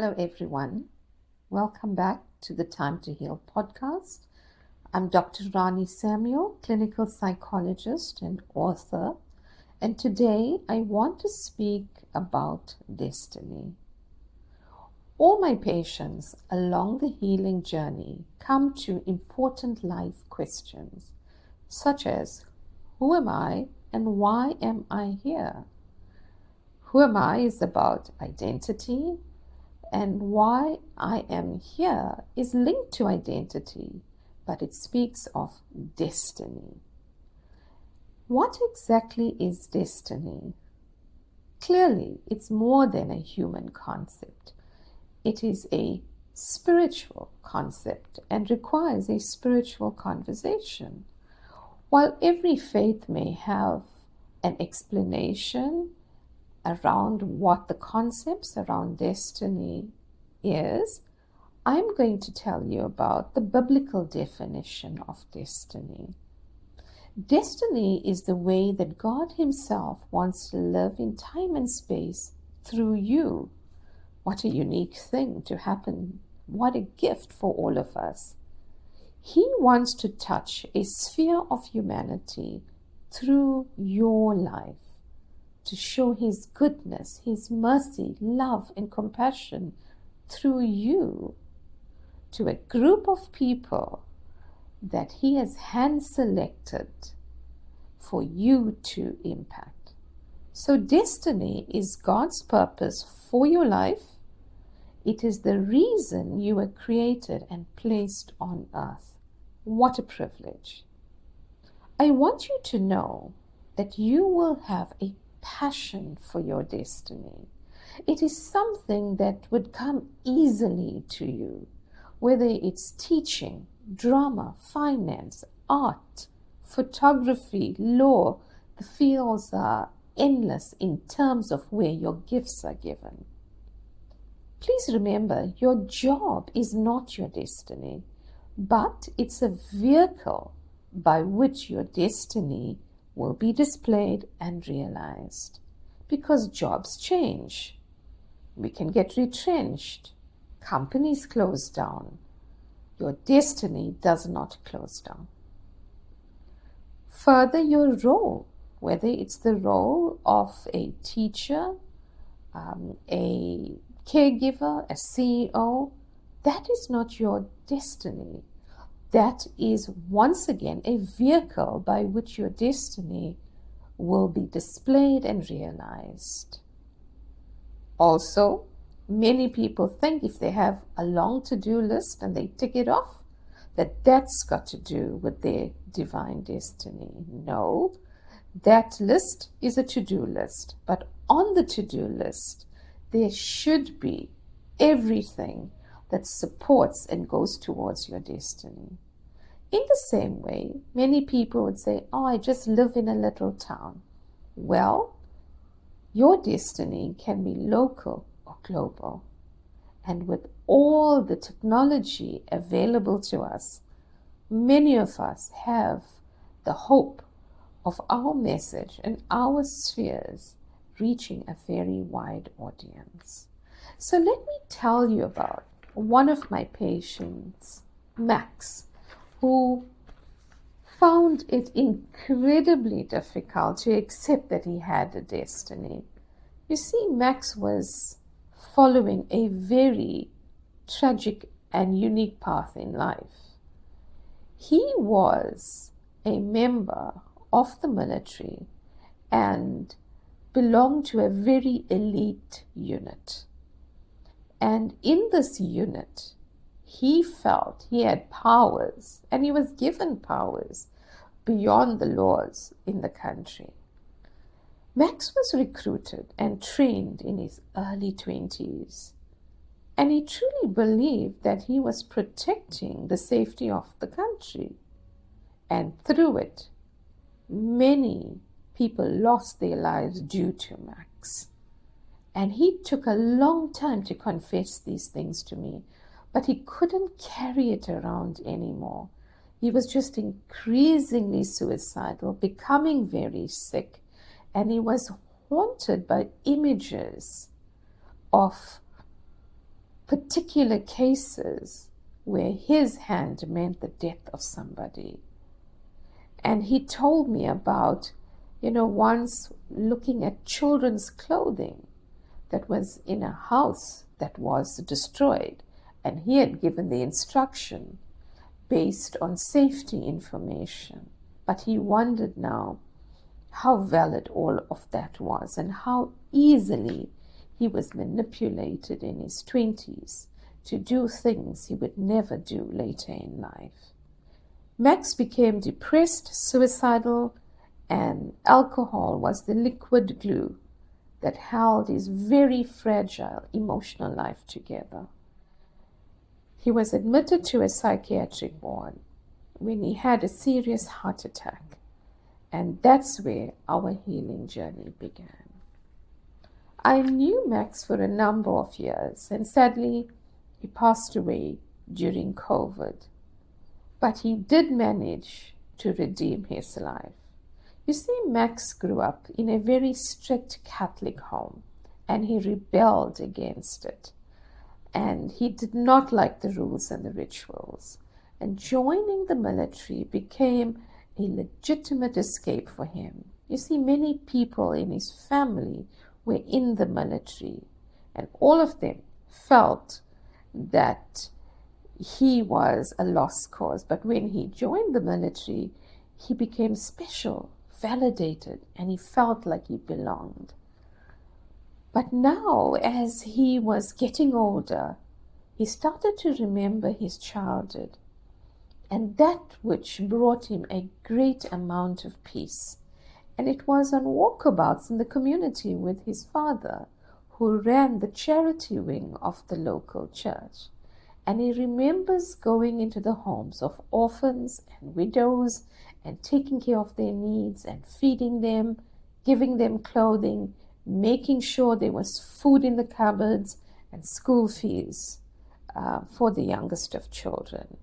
Hello, everyone. Welcome back to the Time to Heal podcast. I'm Dr. Rani Samuel, clinical psychologist and author, and today I want to speak about destiny. All my patients along the healing journey come to important life questions, such as, who am I and why am I here? Who am I is about identity, and why I am here is linked to identity, but it speaks of destiny. What exactly is destiny? Clearly, it's more than a human concept. It is a spiritual concept and requires a spiritual conversation. While every faith may have an explanation around what the concepts around destiny is, I'm going to tell you about the biblical definition of destiny. Destiny is the way that God Himself wants to live in time and space through you. What a unique thing to happen. What a gift for all of us. He wants to touch a sphere of humanity through your life, to show His goodness, His mercy, love, and compassion through you to a group of people that He has hand-selected for you to impact. So destiny is God's purpose for your life. It is the reason you were created and placed on earth. What a privilege. I want you to know that you will have a passion for your destiny. It is something that would come easily to you, whether it's teaching, drama, finance, art, photography, law. The fields are endless in terms of where your gifts are given. Please remember, your job is not your destiny, but it's a vehicle by which your destiny will be displayed and realized, because jobs change. We can get retrenched. Companies close down. Your destiny does not close down. Further, your role, whether it's the role of a teacher, a caregiver, a CEO, that is not your destiny. That is once again a vehicle by which your destiny will be displayed and realized. Also, many people think if they have a long to-do list and they tick it off, that that's got to do with their divine destiny. No, that list is a to-do list, but on the to-do list, there should be everything that supports and goes towards your destiny. In the same way, many people would say, oh, I just live in a little town. Well, your destiny can be local or global. And with all the technology available to us, many of us have the hope of our message and our spheres reaching a very wide audience. So let me tell you about one of my patients, Max, who found it incredibly difficult to accept that he had a destiny. You see, Max was following a very tragic and unique path in life. He was a member of the military and belonged to a very elite unit. And in this unit, he felt he had powers, and he was given powers beyond the laws in the country. Max was recruited and trained in his early 20s, and he truly believed that he was protecting the safety of the country. And through it, many people lost their lives due to Max. And he took a long time to confess these things to me, but he couldn't carry it around anymore. He was just increasingly suicidal, becoming very sick, and he was haunted by images of particular cases where his hand meant the death of somebody. And he told me about, once looking at children's clothing that was in a house that was destroyed, and he had given the instruction based on safety information. But he wondered now how valid all of that was and how easily he was manipulated in his 20s to do things he would never do later in life. Max became depressed, suicidal, and alcohol was the liquid glue that held his very fragile emotional life together. He was admitted to a psychiatric ward when he had a serious heart attack, and that's where our healing journey began. I knew Max for a number of years, and sadly, he passed away during COVID. But he did manage to redeem his life. You see, Max grew up in a very strict Catholic home, and he rebelled against it. And he did not like the rules and the rituals. And joining the military became a legitimate escape for him. You see, many people in his family were in the military, and all of them felt that he was a lost cause. But when he joined the military, he became special, validated, and he felt like he belonged. But now, as he was getting older, he started to remember his childhood, and that which brought him a great amount of peace. And it was on walkabouts in the community with his father, who ran the charity wing of the local church. And he remembers going into the homes of orphans and widows and taking care of their needs and feeding them, giving them clothing, making sure there was food in the cupboards and school fees for the youngest of children.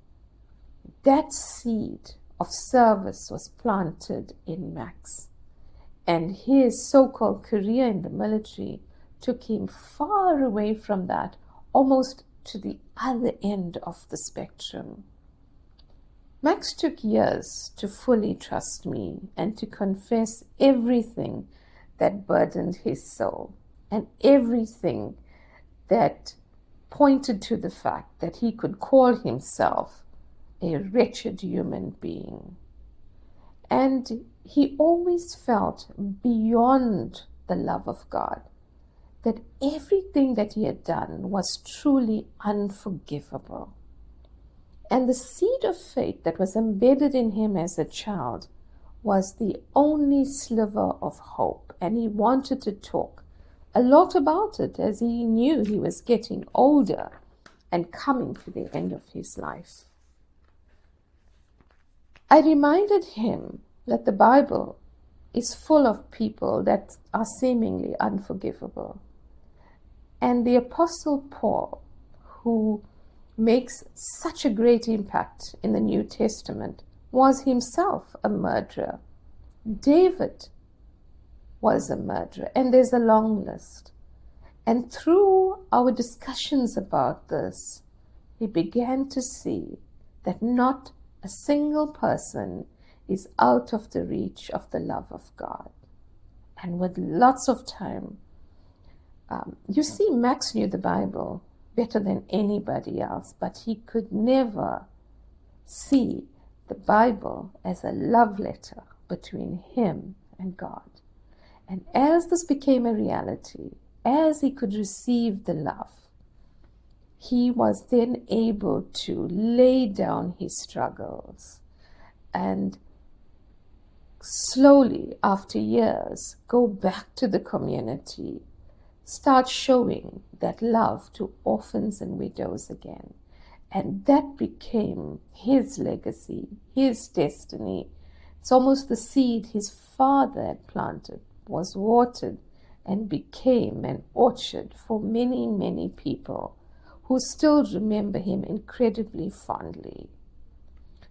That seed of service was planted in Max, and his so-called career in the military took him far away from that, almost to the other end of the spectrum. Max took years to fully trust me and to confess everything that burdened his soul and everything that pointed to the fact that he could call himself a wretched human being. And he always felt beyond the love of God, that everything that he had done was truly unforgivable. And the seed of faith that was embedded in him as a child was the only sliver of hope. And he wanted to talk a lot about it, as he knew he was getting older and coming to the end of his life. I reminded him that the Bible is full of people that are seemingly unforgivable. And the Apostle Paul, who makes such a great impact in the New Testament, was himself a murderer. David was a murderer, and there's a long list. And through our discussions about this, we began to see that not a single person is out of the reach of the love of God. And with lots of time, you see, Max knew the Bible better than anybody else, but he could never see the Bible as a love letter between him and God. And as this became a reality, as he could receive the love, he was then able to lay down his struggles and slowly, after years, go back to the community, start showing that love to orphans and widows again. And that became his legacy, his destiny. It's almost the seed his father had planted, was watered, and became an orchard for many, many people who still remember him incredibly fondly.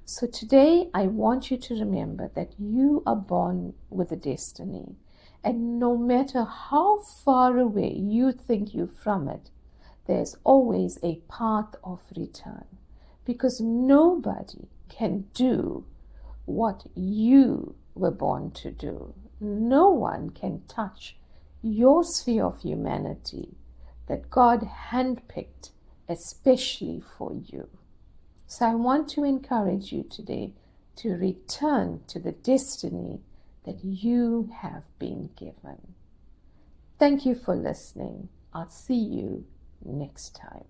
So today, I want you to remember that you are born with a destiny. And no matter how far away you think you from it, there's always a path of return, because nobody can do what you were born to do. No one can touch your sphere of humanity that God handpicked especially for you. So I want to encourage you today to return to the destiny that you have been given. Thank you for listening. I'll see you next time.